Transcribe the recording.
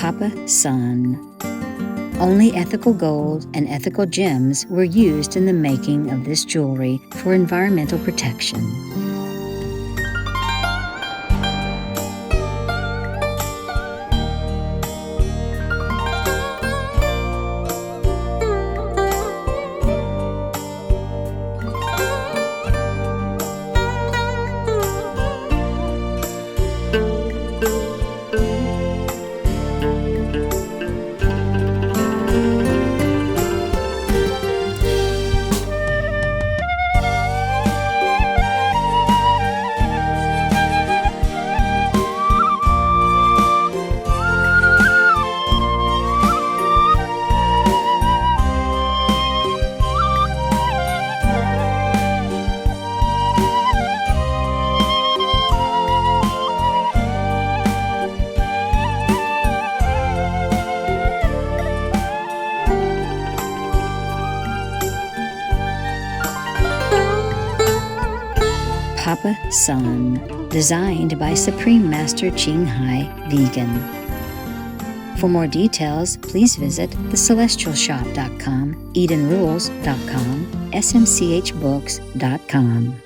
Papa Sun. Only ethical gold and ethical gems were used in the making of this jewelry for environmental protection. Papa Sun, designed by Supreme Master Ching Vegan. For more details, please visit thecelestialshop.com, EdenRules.com, SMCHbooks.com.